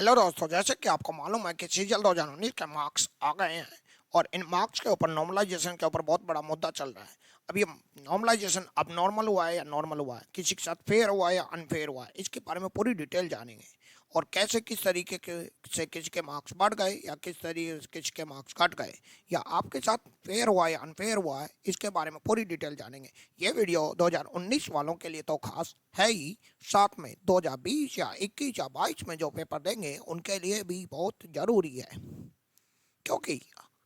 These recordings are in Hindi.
हेलो दोस्तों, जैसे कि आपको मालूम है कि सीजीएल 2019 के मार्क्स आ गए हैं और इन मार्क्स के ऊपर नॉर्मलाइजेशन के ऊपर बहुत बड़ा मुद्दा चल रहा है। अब ये नॉर्मलाइजेशन अब नॉर्मल हुआ है या नॉर्मल हुआ है, किसी के साथ फेयर हुआ है या अनफेयर हुआ है, इसके बारे में पूरी डिटेल जानेंगे। और कैसे किस तरीके के से किसी के मार्क्स बढ़ गए या किस तरीके से किसी के मार्क्स घट गए, या आपके साथ फेयर हुआ है या अनफेयर हुआ है, इसके बारे में पूरी डिटेल जानेंगे। ये वीडियो 2019 वालों के लिए तो खास है ही, साथ में 2020 या 21 या 22 में जो पेपर देंगे उनके लिए भी बहुत ज़रूरी है। क्योंकि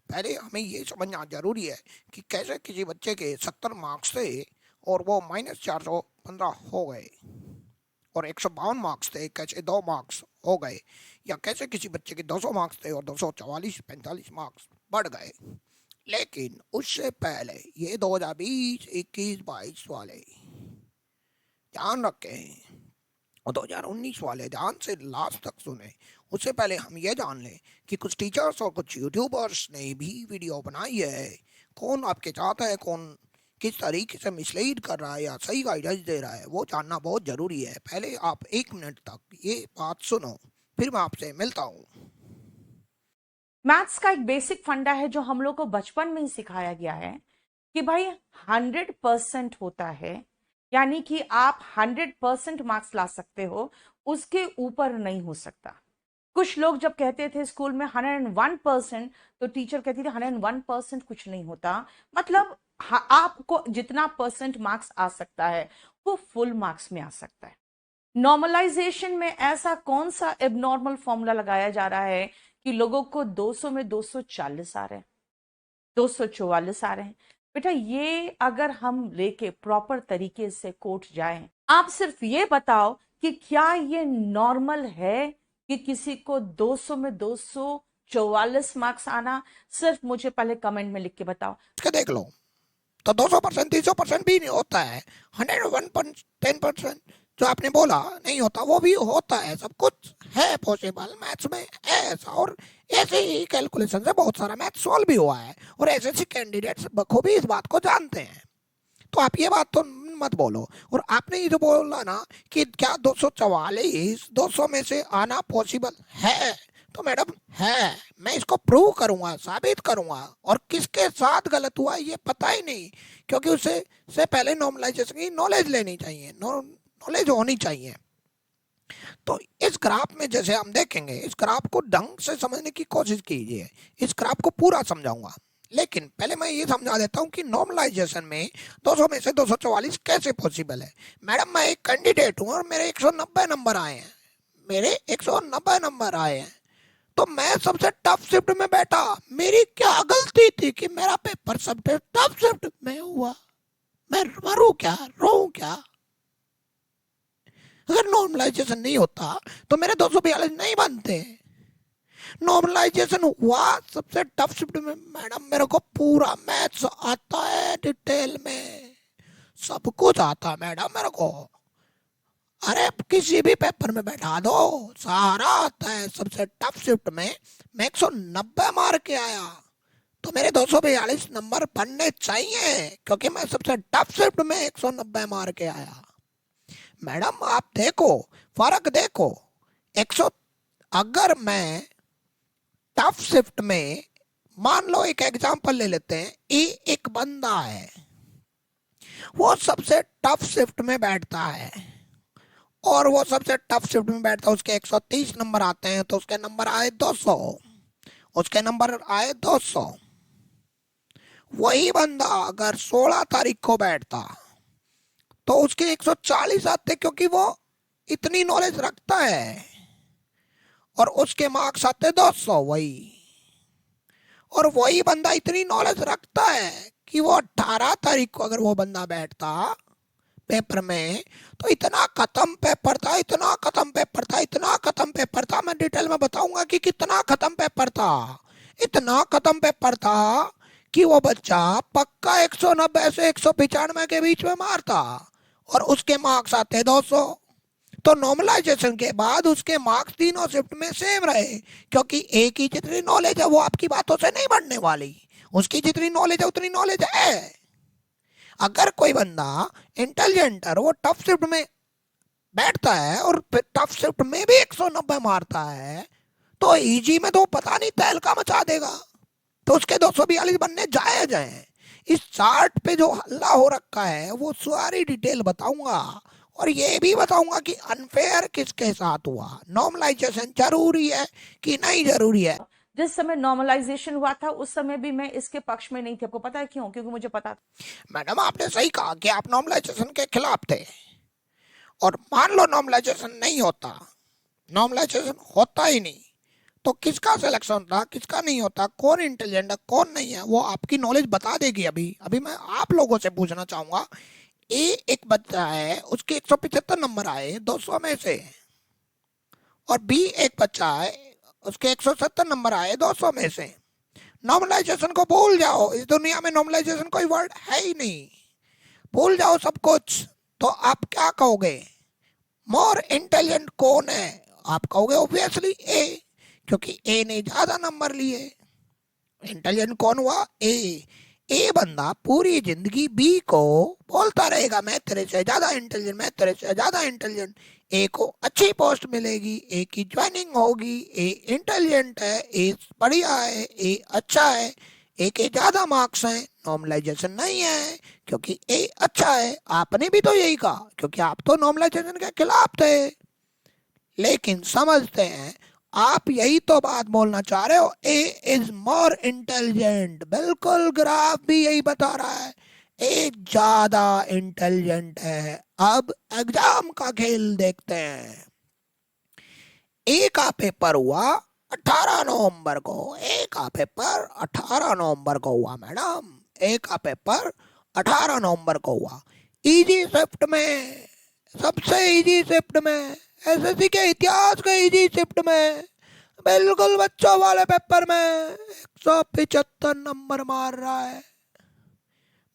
पहले हमें ये समझना ज़रूरी है कि कैसे किसी बच्चे के 70 मार्क्स थे और वो -415 हो गए, और 152 मार्क्स थे कैसे 2 मार्क्स हो गए, या कैसे किसी बच्चे के 200 मार्क्स थे और 244-45 मार्क्स बढ़ गए। लेकिन उससे पहले ये 2020, 21, 22 वाले ध्यान रखें और 2019 वाले ध्यान से लास्ट तक सुने। उससे पहले हम ये जान लें कि कुछ टीचर्स और कुछ यूट्यूबर्स ने भी वीडियो बनाई है। कौन आपके साथ है, कौन किस तरीके से मिसलीड कर रहा है या सही गाइडेंस दे रहा है, वो जानना बहुत ज़रूरी है। पहले आप 1 मिनट तक ये बात सुनो, फिर मैं आपसे मिलता हूँ। मैथ्स का एक बेसिक फंडा है जो हम लोग को बचपन में ही सिखाया गया है कि भाई 100% होता है, यानी कि आप 100% मार्क्स ला सकते हो, उसके ऊपर नहीं हो सकता। कुछ लोग जब कहते थे स्कूल में 101%, तो टीचर कहती थी 101% कुछ नहीं होता। मतलब आपको जितना परसेंट मार्क्स आ सकता है वो फुल मार्क्स में आ सकता है। नॉर्मलाइजेशन में ऐसा कौन सा एबनॉर्मल फॉर्मूला लगाया जा रहा है कि लोगों को 200 में 240 आ रहे हैं, 244 आ रहे हैं? बेटा, ये अगर हम लेके प्रॉपर तरीके से कोर्ट जाएं, आप सिर्फ ये बताओ कि क्या ये नॉर्मल है कि किसी को 200 में 244 मार्क्स आना? सिर्फ मुझे पहले कमेंट में लिख के बताओ। इसके देख लो तो 200%, 300% भी नहीं होता है। 101.10% जो आपने बोला नहीं होता, वो भी होता है। सब कुछ है पॉसिबल, मैथ्स में है ऐसा। और ऐसे ही कैलकुलेशन से बहुत सारा मैथ सॉल्व भी हुआ है और ऐसे ऐसे कैंडिडेट्स बखूबी इस बात को जानते हैं। तो आप ये बात तो मत बोलो। और आपने ये जो बोला ना कि क्या 244 200 में से आना पॉसिबल है, तो मैडम है। मैं इसको प्रूव करूंगा, साबित करूंगा। और किसके साथ गलत हुआ ये पता ही नहीं, क्योंकि उसे से पहले नॉर्मलाइजेशन की नॉलेज लेनी चाहिए, नॉलेज होनी चाहिए। तो इस ग्राफ में जैसे हम देखेंगे, इस ग्राफ को ढंग से समझने की कोशिश कीजिए। इस ग्राफ को पूरा समझाऊंगा, लेकिन पहले मैं ये समझा देता हूँ कि नॉर्मलाइजेशन में 200 में से 244 कैसे पॉसिबल है। मैडम, मैं एक कैंडिडेट हूँ और मेरे 190 नंबर आए हैं, मेरे 190 नंबर आए हैं। तो मैं सबसे टफ शिफ्ट में बैठा। मेरी क्या गलती थी कि मेरा पेपर सबसे टफ शिफ्ट में हुआ? मैं मरूं क्या, रोऊं क्या? अगर नॉर्मलाइजेशन नहीं होता तो मेरे 242 नहीं बनते। नॉर्मलाइजेशन हुआ सबसे टफ शिफ्ट में। मैडम, मेरे को पूरा मैथ्स आता है, डिटेल में सब कुछ आता है मैडम मेरे को। अरे किसी भी पेपर में बैठा दो, सारा आता है। सबसे टफ शिफ्ट में मैं 190 मार के आया, तो मेरे 242 नंबर बनने चाहिए, क्योंकि मैं सबसे टफ शिफ्ट में 190 मार के आया। मैडम आप देखो, फर्क देखो। 100, अगर मैं टफ शिफ्ट में, मान लो एक एग्जांपल ले लेते हैं, एक बंदा है, वो सबसे टफ शिफ्ट में बैठता है और वो सबसे टफ शिफ्ट में बैठता है, उसके 130 नंबर आते हैं, तो उसके नंबर आए 200, उसके नंबर आए 200। वही बंदा अगर 16 तारीख को बैठता तो उसके 140 आते, क्योंकि वो इतनी नॉलेज रखता है, और उसके मार्क्स आते 200 वही। और वही बंदा इतनी नॉलेज रखता है कि वो 18 तारीख को अगर वो बंदा बैठता पेपर में, तो इतना खत्म पेपर था, इतना खत्म पेपर था, इतना खत्म पेपर था। मैं डिटेल में बताऊंगा कि कितना खत्म पेपर था। इतना खत्म पेपर था कि वो बच्चा पक्का 190 से 195 के बीच में मारता, और उसके मार्क्स आते 200। तो नॉर्मलाइजेशन के बाद उसके मार्क्स तीनों शिफ्ट में सेम रहे, क्योंकि एक ही जितनी नॉलेज है वो आपकी बातों से नहीं बढ़ने वाली। उसकी जितनी नॉलेज है उतनी नॉलेज है। अगर कोई बंदा इंटेलिजेंट है, वो टफ शिफ्ट में बैठता है और फिर टफ शिफ्ट में भी 190 मारता है, तो इजी में तो पता नहीं तहलका मचा देगा। तो उसके 242 बनने जायज हैं। इस चार्ट पे जो हल्ला हो रखा है वो सारी डिटेल बताऊंगा, और ये भी बताऊंगा कि अनफेयर किसके साथ हुआ, नॉर्मलाइजेशन जरूरी है कि नहीं जरूरी है। जिस समय नॉर्मलाइजेशन हुआ था उस समय भी मैं इसके पक्ष में नहीं थी। आपको पता है क्यों? क्योंकि मुझे पता था। मैडम आपने सही कहा कि आप नॉर्मलाइजेशन के खिलाफ थे, और मान लो नॉर्मलाइजेशन नहीं होता, नॉर्मलाइजेशन होता ही नहीं, तो किसका सिलेक्शन होता, किसका नहीं होता, कौन इंटेलिजेंट है कौन नहीं है, वो आपकी नॉलेज बता देगी। अभी अभी मैं आप लोगों से पूछना चाहूंगा, ए एक बच्चा है, उसके 175 नंबर आए 200 में से, और बी एक बच्चा है, उसके 170 नंबर आए 200 में से। नॉर्मलाइजेशन को भूल जाओ, इस दुनिया में नॉर्मलाइजेशन कोई वर्ड है ही नहीं, भूल जाओ सब कुछ। तो आप क्या कहोगे, मोर इंटेलिजेंट कौन है? आप कहोगे ऑब्वियसली ए, क्योंकि ए ने ज्यादा नंबर लिए। इंटेलिजेंट कौन हुआ? ए बंदा पूरी जिंदगी बी को बोलता रहेगा मैं तेरे से ज्यादा इंटेलिजेंट, मैं तेरे से ज्यादा इंटेलिजेंट। ए को अच्छी पोस्ट मिलेगी, ए की ज्वाइनिंग होगी, ए इंटेलिजेंट है, ए बढ़िया है, ए अच्छा है, ए के ज्यादा मार्क्स हैं। नॉर्मलाइजेशन नहीं है क्योंकि ए अच्छा है। आपने भी तो यही कहा, क्योंकि आप तो नॉर्मलाइजेशन के खिलाफ थे। लेकिन समझते हैं आप यही तो बात बोलना चाह रहे हो, ए इज मोर इंटेलिजेंट। बिल्कुल, ग्राफ भी यही बता रहा है, ए ज्यादा इंटेलिजेंट है। अब एग्जाम का खेल देखते हैं। ए का पेपर हुआ 18 नवंबर को, ए का पेपर 18 नवंबर को हुआ मैडम, ए का पेपर 18 नवंबर को हुआ। इजी शिफ्ट में, सबसे इजी शिफ्ट में, एसएससी के इतिहास के इजी शिफ्ट में, बिल्कुल बच्चों वाले पेपर में 175 नंबर मार रहा है।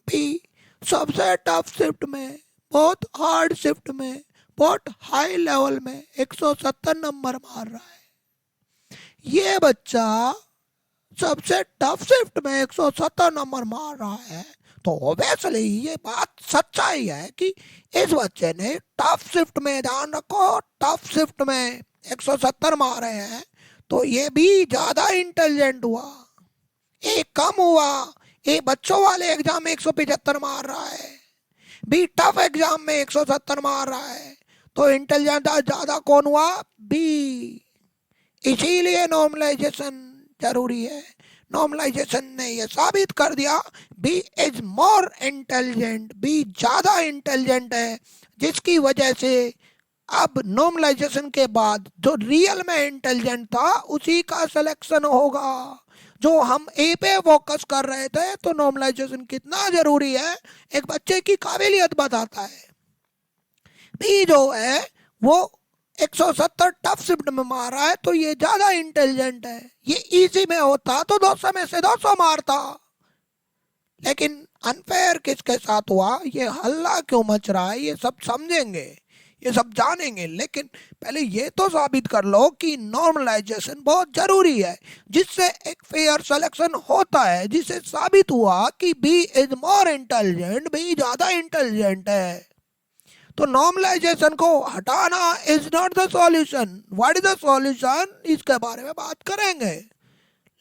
भी सबसे टफ शिफ्ट में, बहुत हार्ड शिफ्ट में, बहुत हाई लेवल में 170 नंबर मार रहा है। ये बच्चा सबसे टफ शिफ्ट में 170 नंबर मार रहा है, तो ऑब्वियसली ये बात सच्चाई है कि इस बच्चे ने टफ शिफ्ट में, ध्यान रखो टफ शिफ्ट में 170 मारे हैं, तो ये भी ज्यादा इंटेलिजेंट हुआ। ए कम हुआ, ए बच्चों वाले एग्जाम में 175 मार रहा है, बी टफ एग्जाम में 170 मार रहा है, तो इंटेलिजेंट ज्यादा कौन हुआ? बी। इसीलिए नॉर्मलाइजेशन जरूरी है। नॉर्मलाइजेशन ने ये साबित कर दिया B is more intelligent, B ज्यादा इंटेलिजेंट है, जिसकी वजह से अब नॉर्मलाइजेशन के बाद जो रियल में इंटेलिजेंट था उसी का सिलेक्शन होगा। जो हम ए पे फोकस कर रहे थे, तो नॉर्मलाइजेशन कितना जरूरी है एक बच्चे की काबिलियत बताता है। बी जो है वो 170 टफ शिफ्ट में मारा है, तो ये ज्यादा इंटेलिजेंट है। ये इजी में होता तो 200 में से 200 मारता। लेकिन अनफेयर किसके साथ हुआ, ये हल्ला क्यों मच रहा है, ये सब समझेंगे, ये सब जानेंगे। लेकिन पहले ये तो साबित कर लो कि नॉर्मलाइजेशन बहुत जरूरी है, जिससे एक फेयर सिलेक्शन होता है, जिससे साबित हुआ कि B is more intelligent, B ज्यादा इंटेलिजेंट है। तो नॉर्मलाइजेशन को हटाना is not the solution. What is the solution, इसके बारे में बात करेंगे।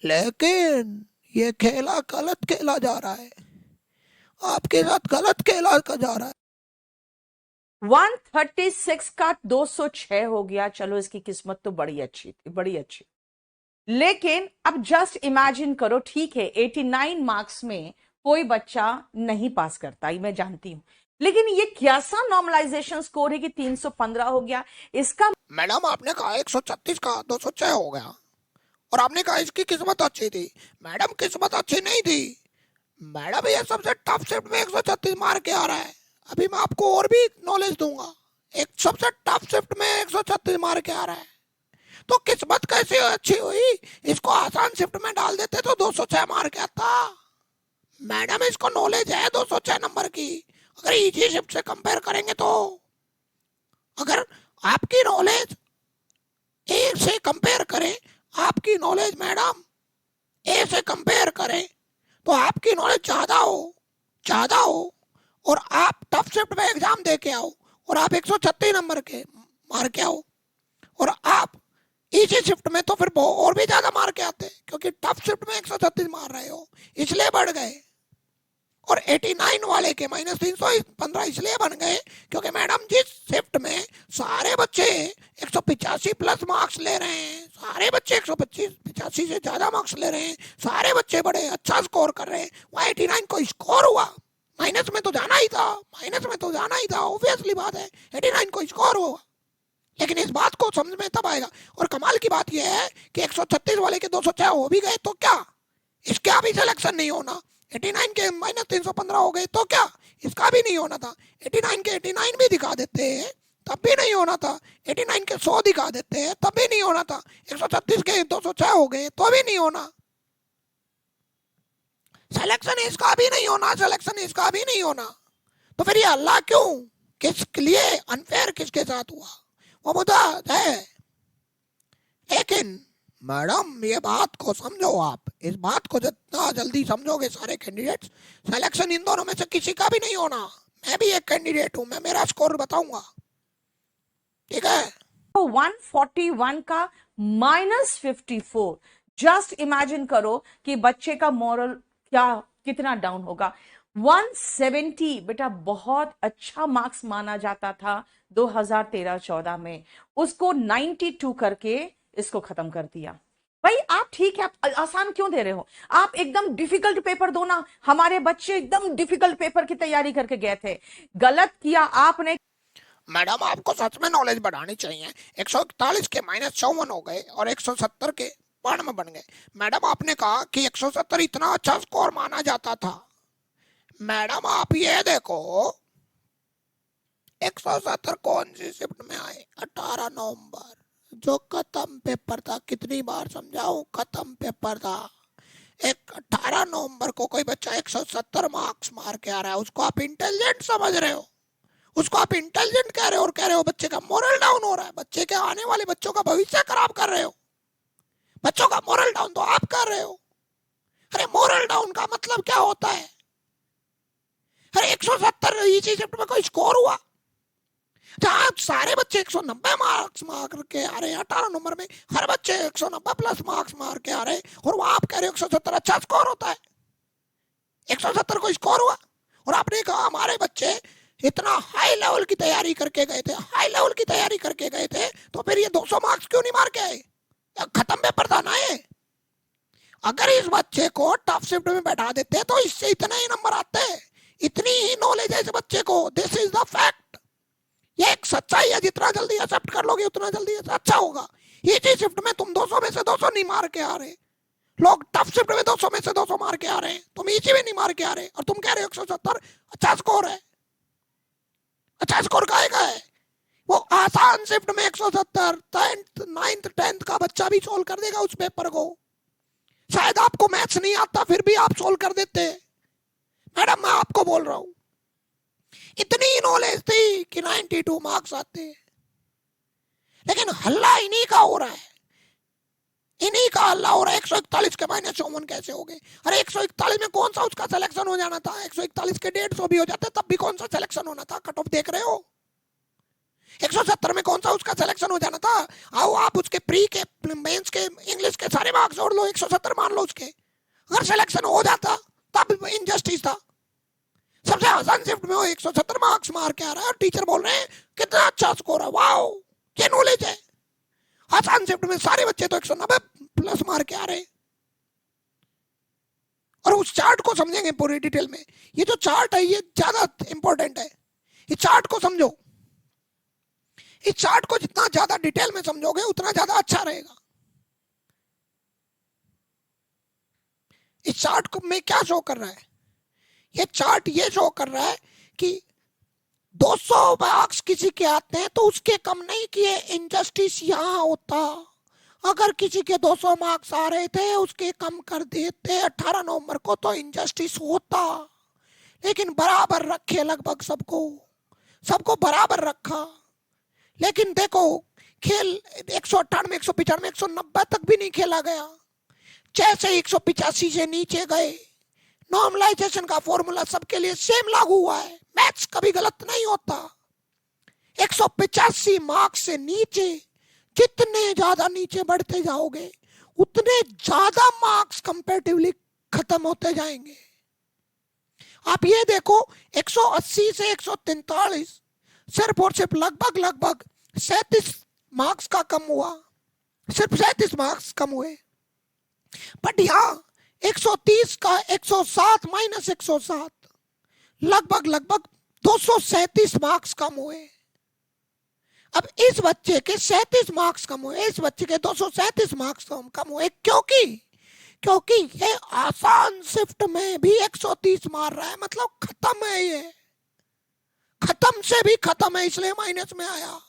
लेकिन ये खेला गलत खेला जा रहा है, आपके साथ गलत खेला जा रहा है। 136 का 206 हो गया, चलो इसकी किस्मत तो बड़ी अच्छी थी, बड़ी अच्छी। लेकिन अब जस्ट इमेजिन करो, ठीक है 89 मार्क्स में कोई बच्चा नहीं पास करता, ये मैं जानती हूं, लेकिन ये कैसा नॉर्मलाइजेशन स्कोर है कि 315 हो गया। इसका मैडम आपने कहा 136 का 206 हो गया, और आपने कहा इसकी किस्मत अच्छी थी। मैडम किस्मत अच्छी नहीं थी मैडम, ये सबसे टफ शिफ्ट में 136 मार के आ रहा है। अभी मैं आपको और भी नॉलेज दूंगा, एक सबसे टफ शिफ्ट में 136 मार के आ रहा है, तो किस्मत कैसे अच्छी हुई? इसको आसान शिफ्ट में डाल देते तो 206 मार के आता। मैडम इसको नॉलेज है 206 नंबर की, अगर इजी शिफ्ट से कंपेयर करेंगे तो। अगर आपकी नॉलेज ए से कंपेयर करें, आपकी नॉलेज मैडम ए से कंपेयर करें, तो आपकी नॉलेज ज्यादा हो, और आप टफ शिफ्ट में एग्जाम दे के आओ, और आप 136 नंबर के मार के आओ, और आप इजी शिफ्ट में तो फिर और भी ज्यादा मार के आते, क्योंकि टफ शिफ्ट में 136 मार रहे हो इसलिए बढ़ गए। और 89 वाले के -315 इसलिए बन गए क्योंकि मैडम जिस शिफ्ट में सारे बच्चे 185 प्लस मार्क्स ले रहे हैं, सारे बच्चे 185 से ज्यादा मार्क्स ले रहे हैं, सारे बच्चे बड़े अच्छा स्कोर कर रहे हैं, वहाँ 89 को स्कोर हुआ, माइनस में तो जाना ही था, माइनस में तो जाना ही था, ऑब्वियसली बात है 89 को स्कोर हुआ। लेकिन इस बात को समझ में तब आएगा। और कमाल की बात यह है कि 136 वाले के 206 हो भी गए तो क्या, इसका भी सिलेक्शन नहीं होना। 89 के -315 हो गए तो क्या, इसका भी नहीं होना था। 89 के 89 भी दिखा देते तब भी नहीं होना था, 89 के 100 दिखा देते तब भी नहीं होना था, 136 के 206 हो गए तो भी नहीं होना। सिलेक्शन इसका भी नहीं होना, सिलेक्शन इसका भी नहीं होना। तो फिर ये अल्लाह क्यों, किसके लिए अनफेयर किसके साथ हुआ, वो मुद्दा है। लेकिन मैडम ये बात को समझो, आप इस बात को जितना जल्दी समझोगे सारे कैंडिडेट्स, सिलेक्शन इन दोनों में से किसी का भी नहीं होना। मैं भी एक कैंडिडेट हूं, मैं मेरा स्कोर बताऊंगा, ठीक है। तो 141 का -54, जस्ट इमेजिन करो कि बच्चे का मोरल क्या कितना डाउन होगा। 170 बेटा बहुत अच्छा मार्क्स माना जाता था 2013-14 में, उसको 92 करके इसको खत्म कर दिया। भाई आप ठीक है, आप आसान क्यों दे रहे हो, आप एकदम डिफिकल्ट पेपर दो ना। हमारे बच्चे एकदम डिफिकल्ट पेपर की तैयारी करके गए थे, गलत किया आपने। मैडम आपको सच में नॉलेज बढ़ानी चाहिए। 141 के -54 हो गए और 170 के 92 में बन गए। मैडम आपने कहा कि 170 इतना अच्छा स्कोर माना जाता था। मैडम आप ये देखो 170 कौन सी शिफ्ट में आए, 18 नवंबर, जो खत्म पेपर था। कितनी बार समझाऊं, खत्म पेपर था। एक 18 नवंबर को कोई बच्चा 170 मार्क्स मार के आ रहा है, उसको आप इंटेलिजेंट समझ रहे हो, उसको आप इंटेलिजेंट कह रहे हो, और कह रहे हो बच्चे का मोरल डाउन हो रहा है, बच्चे के आने वाले बच्चों का भविष्य खराब कर रहे हो। बच्चों का मोरल डाउन तो आप कर रहे हो। अरे मोरल डाउन का मतलब क्या होता है? अरे 170 इसी शिफ्ट में कोई स्कोर हुआ, जहां सारे बच्चे 190 मार्क्स मार के आ रहे हैं, 18 नंबर में हर बच्चे 190 प्लस मार्क्स मार के आ रहे हैं, और वहां आप कह रहे हो 170 अच्छा स्कोर होता है। 170 को स्कोर हुआ, और आपने कहा हमारे बच्चे इतना हाई लेवल की तैयारी करके गए थे, हाई लेवल की तैयारी करके गए थे, तो फिर ये 200 मार्क्स क्यों नहीं मार के आए? खत्म पेपर था ना ये। अगर इस बच्चे को टफ शिफ्ट में बैठा देते तो इससे इतने ही नंबर आते, इतनी ही नॉलेज है इस बच्चे को। दिस इज द फैक्ट, ये एक सच्चाई है। जितना जल्दी एक्सेप्ट कर लोगे उतना जल्दी अच्छा होगा। इसी शिफ्ट में तुम 200 में से 200 नहीं मार के आ रहे, लोग टफ शिफ्ट में 200 में से 200 मार के आ रहे हैं, तुम इसी में नहीं मार के आ रहे, और तुम कह रहे हो 170 अच्छा स्कोर है। अच्छा स्कोर काहे का है? वो आसान शिफ्ट में 170 9th 10th का बच्चा भी सोल्व कर देगा उस पेपर को। शायद आपको मैथ्स नहीं आता फिर भी आप सोल्व कर देते। मैडम मैं आपको बोल रहा हूं, इतनी नॉलेज थी कि 92 मार्क्स आते, लेकिन हल्ला इन्हीं का हो रहा है, इन्हीं का हल्ला हो रहा है। 141 के -54 कैसे हो गए? अरे 141 में कौन सा उसका सिलेक्शन हो जाना था? 141 के 150 भी हो जाते तब भी कौन सा सिलेक्शन होना था? कट ऑफ देख रहे हो? 170 में कौन सा उसका सिलेक्शन हो जाना था? आओ आप उसके प्री के मेंस के इंग्लिश के सारे मार्क्स जोड़ लो, 170 मान लो उसके। अगर सिलेक्शन हो जाता तब इनजस्टिस था। सबसे आसान शिफ्ट में वो 170 मार्क्स मार के आ रहा है और टीचर बोल रहे हैं कितना अच्छा स्कोर है, वाओ क्या नॉलेज है। आसान शिफ्ट में सारे बच्चे तो 190 प्लस मार के आ रहे हैं। और उस चार्ट को समझेंगे पूरी डिटेल में। ये जो चार्ट है ये ज्यादा इंपॉर्टेंट है, इस चार्ट को समझो। इस चार्ट को जितना ज्यादा डिटेल में समझोगे उतना ज्यादा अच्छा रहेगा। इस चार्ट को में क्या शो कर रहा है? ये चार्ट ये शो कर रहा है कि 200 मार्क्स किसी के आते हैं तो उसके कम नहीं किए, इनजस्टिस यहां होता। अगर किसी के 200 मार्क्स आ रहे थे उसके कम कर देते 18 नवंबर को तो इनजस्टिस होता, लेकिन बराबर रखे लगभग सबको, सबको बराबर रखा। लेकिन देखो खेल 198 195 190 तक भी नहीं खेला गया, जैसे 185 से नीचे गए। नॉर्मलाइजेशन का फॉर्मूला सबके लिए सेम लागू हुआ है, मैथ्स कभी गलत नहीं होता। 185 मार्क्स से नीचे जितने ज्यादा नीचे बढ़ते जाओगे उतने ज्यादा मार्क्स कंपैरेटिवली खत्म होते जाएंगे। आप ये देखो 180 से 143 सिर्फ और सिर्फ लगभग 37 मार्क्स का कम हुआ, सिर्फ 37 मार्क्स कम हुए। बट यहाँ 130 का 107 माइनस 107 लगभग 237 मार्क्स कम हुए। अब इस बच्चे के 37 मार्क्स कम हुए, इस बच्चे के 237 मार्क्स कम हुए, क्योंकि ये आसान शिफ्ट में भी 130 मार रहा है, मतलब खत्म है, ये खत्म से भी खत्म है, इसलिए माइनस में आया।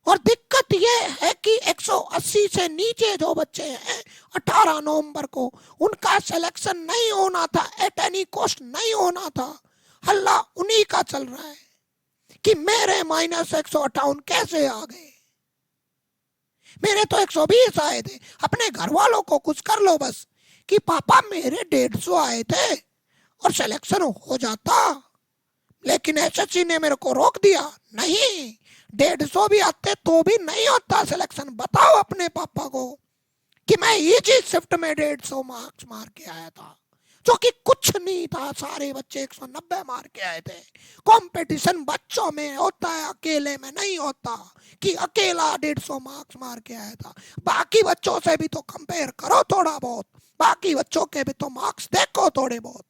और दिक्कत ये है कि 180 से नीचे जो बच्चे हैं 18 नवंबर को उनका सिलेक्शन नहीं होना था, एट एनी कॉस्ट नहीं होना था। हल्ला उन्हीं का चल रहा है कि मेरे माइनस 158 कैसे आ गए, मेरे तो 120 आए थे। अपने घर वालों को कुछ कर लो बस कि पापा मेरे 150 आए थे और सिलेक्शन हो जाता, लेकिन एसएससी ने मेरे को रोक दिया। नहीं, 150 भी आते तो भी नहीं होता सिलेक्शन। बताओ अपने पापा को कि मैं इजी शिफ्ट में 150 मार्क्स मार के आया था, जो कि कुछ नहीं था। सारे बच्चे 190 मार के आए थे। कंपटीशन बच्चों में होता है, अकेले में नहीं होता कि अकेला 150 मार्क्स मार के आया था। बाकी बच्चों से भी तो कंपेयर करो थोड़ा बहुत, बाकी बच्चों के भी तो मार्क्स देखो थोड़े बहुत।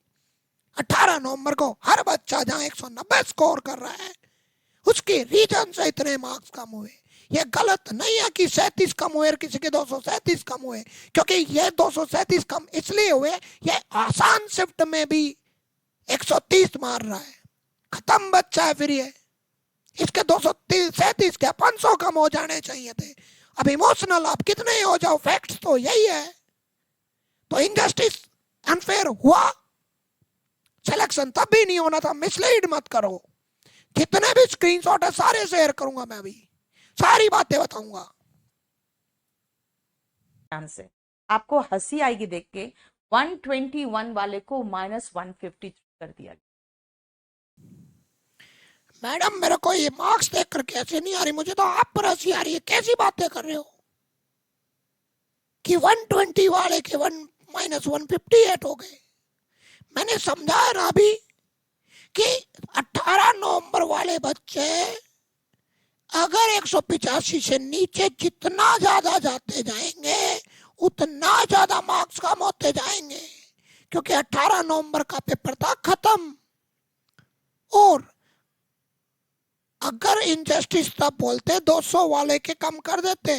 18 नवंबर को हर बच्चा जहाँ 190 स्कोर कर रहा है उसके रीजन से इतने मार्क्स कम हुए। ये गलत नहीं है कि 37 कम हुए और किसी के 237 कम हुए, क्योंकि ये 237 कम इसलिए हुए, ये आसान शिफ्ट में भी 130 मार रहा है, खत्म बच्चा है। फिर ये इसके 237 के 500 कम हो जाने चाहिए थे। अब इमोशनल आप कितने ही हो जाओ, फैक्ट्स तो यही है। तो इनजस्टिस अनफेयर हुआ, सिलेक्शन तब भी नहीं होना था। मिसलीड मत करो। जितने भी स्क्रीनशॉट है सारे शेयर करूंगा, मैं भी सारी बातें बताऊंगा। से आपको हंसी आएगी देख के, 121 वाले को -153 कर दिया। मैडम मेरे को ये मार्क्स देख कर कैसे नहीं आ रही, मुझे तो आप पर हंसी आ रही है। कैसी बातें कर रहे हो कि 120 वाले के -158 हो गए। मैंने समझाया ना अभी कि 18 नवंबर वाले बच्चे अगर 185 से नीचे जितना ज्यादा जाते जाएंगे उतना ज्यादा मार्क्स कम होते जाएंगे, क्योंकि 18 नवंबर का पेपर था खत्म। और अगर इनजस्टिस तब बोलते 200 वाले के कम कर देते।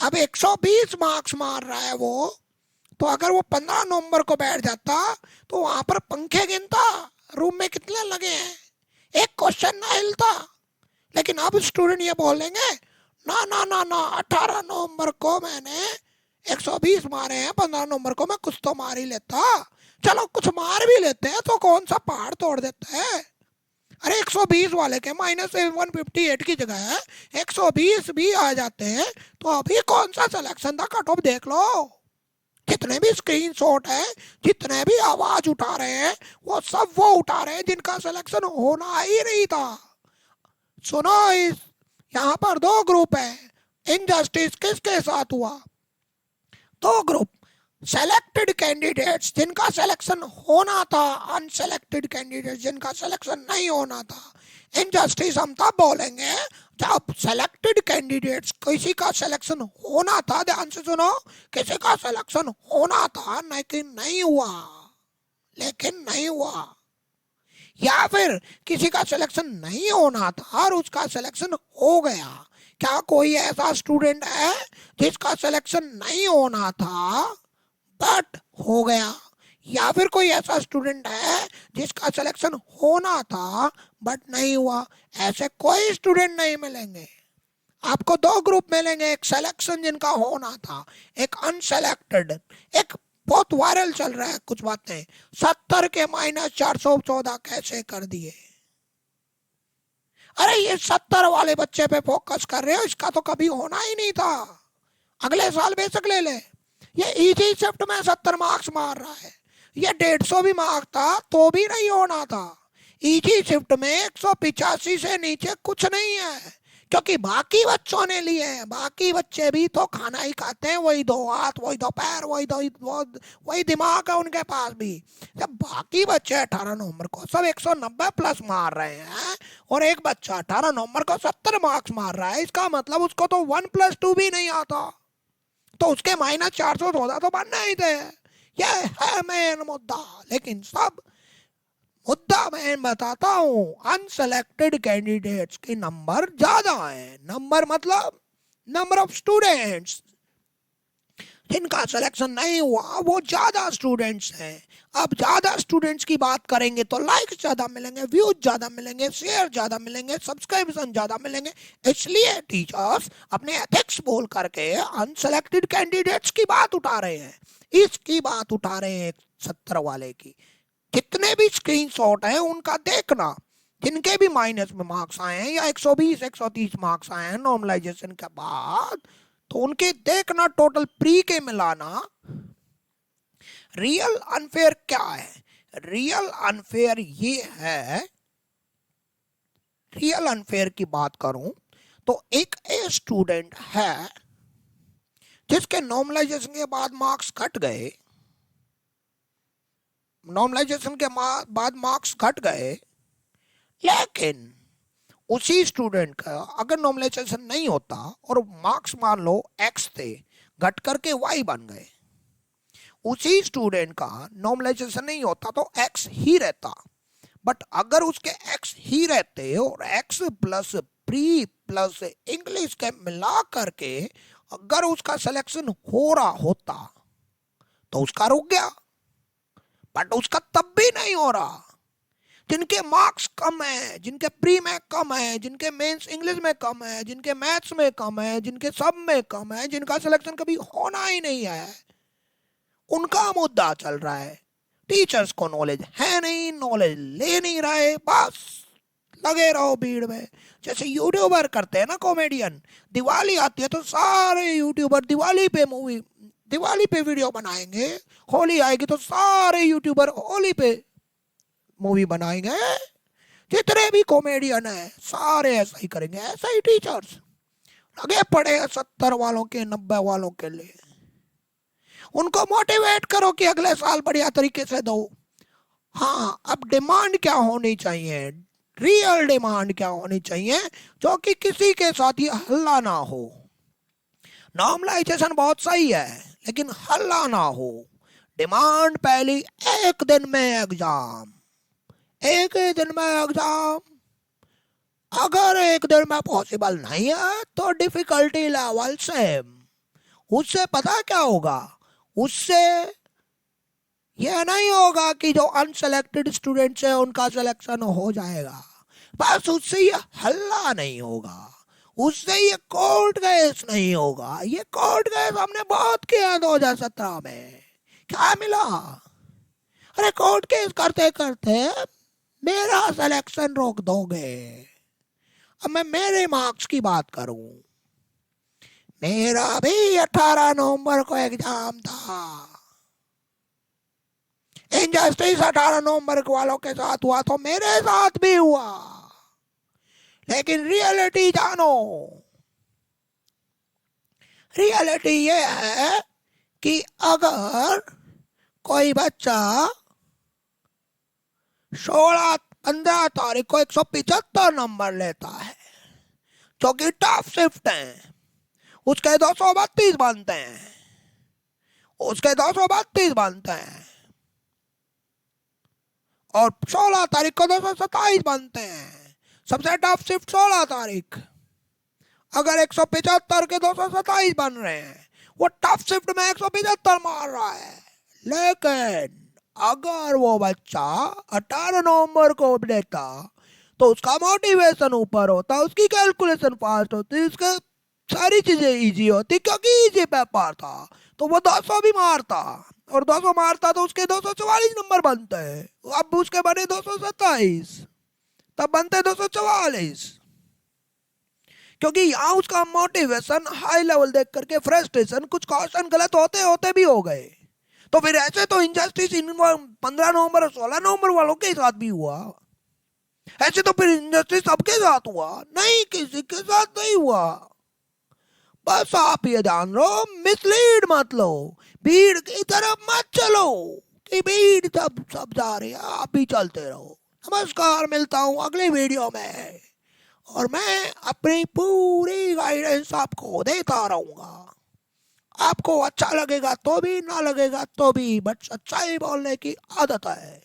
अब 120 मार्क्स मार रहा है वो, तो अगर वो 15 नवंबर को बैठ जाता तो वहां पर पंखे गिनता रूम में कितने लगे हैं, एक क्वेश्चन ना हिलता। लेकिन अब स्टूडेंट ये बोलेंगे ना ना ना ना 18 नवंबर को मैंने 120 मारे हैं, 15 नवंबर को मैं कुछ तो मार ही लेता। चलो कुछ मार भी लेते हैं तो कौन सा पहाड़ तोड़ देता है। अरे 120 वाले के -158 की जगह 120 भी आ जाते हैं तो अभी कौन सा सिलेक्शन था, कट ऑफ देख लो। जितने भी स्क्रीनशॉट है, जितने भी आवाज उठा रहे हैं, वो सब वो उठा रहे हैं जिनका सिलेक्शन होना ही नहीं था। सुनो, इस यहाँ पर दो ग्रुप है। इनजस्टिस किसके साथ हुआ? दो ग्रुप, सेलेक्टेड कैंडिडेट्स जिनका सिलेक्शन होना था, अनसेलेक्टेड कैंडिडेट्स जिनका सिलेक्शन नहीं होना था। इनजस्टिस हम तब बोलेंगे जब सेलेक्टेड कैंडिडेट्स किसी का सिलेक्शन होना था, ध्यान से सुनो, किसी का सिलेक्शन होना था लेकिन नहीं हुआ, या फिर किसी का सिलेक्शन नहीं होना था और उसका सिलेक्शन हो गया। क्या कोई ऐसा स्टूडेंट है जिसका सिलेक्शन नहीं होना था बट हो गया? या फिर कोई ऐसा स्टूडेंट है जिसका सिलेक्शन होना था बट नहीं हुआ? ऐसे कोई स्टूडेंट नहीं मिलेंगे। आपको दो ग्रुप मिलेंगे, एक सिलेक्शन जिनका होना था, एक अनसेलेक्टेड। एक बहुत वायरल चल रहा है कुछ बातें, 70 के -414 कैसे कर दिए। अरे ये 70 वाले बच्चे पे फोकस कर रहे हो, इसका तो कभी होना ही नहीं था। अगले साल बेशक ले ले। ये इजी शिफ्ट में 70 मार्क्स मार रहा है, ये 150 भी मार्क्स था तो भी नहीं होना था। इजी शिफ्ट में 185 से नीचे कुछ नहीं है, क्योंकि बाकी बच्चों ने लिए हैं। बाकी बच्चे भी तो खाना ही खाते हैं, वही दो हाथ, वही दो पैर, वही दिमाग है उनके पास भी। जब बाकी बच्चे 18 नवंबर को सब 190 प्लस मार रहे हैं और एक बच्चा 18 नवंबर को 70 मार्क्स मार रहा है, इसका मतलब उसको तो 1+2 भी नहीं आता, तो उसके -414 तो बनना ही थे। यह है मेन मुद्दा। लेकिन सब मुद्दा मैं बताता हूँ, अनसेलेक्टेड कैंडिडेट्स के नंबर ज्यादा हैं। नंबर मतलब नंबर ऑफ स्टूडेंट्स, जिनका सिलेक्शन नहीं हुआ वो ज्यादा स्टूडेंट्स हैं। अब ज्यादा स्टूडेंट्स की बात करेंगे तो लाइक्स ज्यादा मिलेंगे, व्यूज ज्यादा मिलेंगे, शेयर ज्यादा मिलेंगे, सब्सक्रिप्शन ज्यादा मिलेंगे। इसलिए टीचर्स अपने एथिक्स बोल करके अनसेलेक्टेड कैंडिडेट्स की बात उठा रहे हैं, इसकी बात उठा रहे हैं 70 वाले की। जितने भी स्क्रीनशॉट हैं उनका देखना, जिनके भी माइनस में मार्क्स आए हैं या 120 130 मार्क्स आए हैं नॉर्मलाइजेशन के बाद, तो उनके देखना टोटल प्री के मिलाना। रियल अनफेयर क्या है? रियल अनफेयर ये है, रियल अनफेयर की बात करूं तो एक ए स्टूडेंट है जिसके नॉर्मलाइजेशन के बाद मार्क्स घट गए, नॉर्मलाइजेशन के बाद मार्क्स घट गए, लेकिन उसी स्टूडेंट का अगर नॉर्मलाइजेशन नहीं होता और मार्क्स मान लो x थे, घट करके y बन गए, उसी स्टूडेंट का नॉर्मलाइजेशन नहीं होता तो x ही रहता। बट अगर उसके x ही रहते और x plus pre plus English के मिला करके अगर उसका सिलेक्शन हो रहा होता तो उसका रुक गया, बट उसका तब भी नहीं हो रहा। जिनके मार्क्स कम है, जिनके प्री में कम है, जिनके मेंस इंग्लिश में कम है, जिनके मैथ्स में कम है, जिनके सब में कम है, जिनका सिलेक्शन कभी होना ही नहीं है, उनका मुद्दा चल रहा है। टीचर्स को नॉलेज है नहीं, नॉलेज ले नहीं रहे, बस लगे रहो भीड़ में। जैसे यूट्यूबर करते हैं ना, कॉमेडियन, दिवाली आती है तो सारे यूट्यूबर दिवाली पे वीडियो बनाएंगे, होली आएगी तो सारे यूट्यूबर होली पे मूवी बनाएंगे। जितने भी कॉमेडियन है सारे ऐसा ही करेंगे। ऐसा ही टीचर्स लगे पड़े हैं 70 वालों के, 90 वालों के लिए। उनको मोटिवेट करो कि अगले साल बढ़िया तरीके से दो। हाँ, अब डिमांड क्या होनी चाहिए, रियल डिमांड क्या होनी चाहिए, जो कि किसी के साथ ही हल्ला ना हो। नॉर्मलाइजेशन बहुत सही है लेकिन हल्ला ना हो। डिमांड पहली, एक दिन में एग्जाम, एक ही दिन में एग्जाम। अगर एक दिन में पॉसिबल नहीं है तो डिफिकल्टी लेवल सेम। उससे पता क्या होगा, उससे यह नहीं होगा कि जो अनसेलेक्टेड स्टूडेंट्स है उनका सिलेक्शन हो जाएगा, बस उससे ये हल्ला नहीं होगा, उससे ये कोर्ट केस नहीं होगा। ये कोर्ट केस हमने बहुत किया 2017 में, क्या मिला? अरे कोर्ट केस करते करते मेरा सिलेक्शन रोक दोगे। अब मैं मेरे मार्क्स की बात करूं, मेरा भी 18 नवंबर को एग्जाम था। इनजस्टिस 18 नवंबर वालों के साथ हुआ तो मेरे साथ भी हुआ, लेकिन रियलिटी जानो। रियलिटी ये है कि अगर कोई बच्चा 15 तारीख को 175 नंबर लेता है, जो कि टफ शिफ्ट है, उसके 232 बनते हैं, उसके 232 बनते हैं, और 16 तारीख को 227 बनते हैं। सबसे टफ शिफ्ट 16 तारीख। अगर 175 के 227 बन रहे हैं, वो टफ शिफ्ट में 175 मार रहा है। लेकिन अगर वो बच्चा 18 नवंबर को लेता तो उसका मोटिवेशन ऊपर होता, उसकी कैलकुलेशन फास्ट होती, उसके सारी चीजें इजी होती, क्योंकि इजी पेपर था तो वो 200 भी मारता, और 200 मारता तो उसके 244 नंबर बनते हैं। अब उसके बने 227, तब बनते 244, क्योंकि यहाँ उसका मोटिवेशन हाई लेवल देख करके फ्रस्ट्रेशन, कुछ क्वेश्चन गलत होते होते भी हो गए। तो फिर ऐसे तो इनजस्टिस इन 15 नवंबर और 16 नवंबर वालों के साथ भी हुआ। ऐसे तो फिर इंडस्ट्री सबके साथ हुआ, नहीं किसी के साथ नहीं हुआ। बस आप ये जान लो, मिसलीड मत लो, भीड़ की तरफ मत चलो कि भीड़ सब जा रही है, आप भी चलते रहो। नमस्कार, मिलता हूँ अगली वीडियो में, और मैं अपनी पूरी गाइडेंस आपको देता रहूंगा। आपको अच्छा लगेगा तो भी, ना लगेगा तो भी, बट सच्चाई बोलने की आदत है।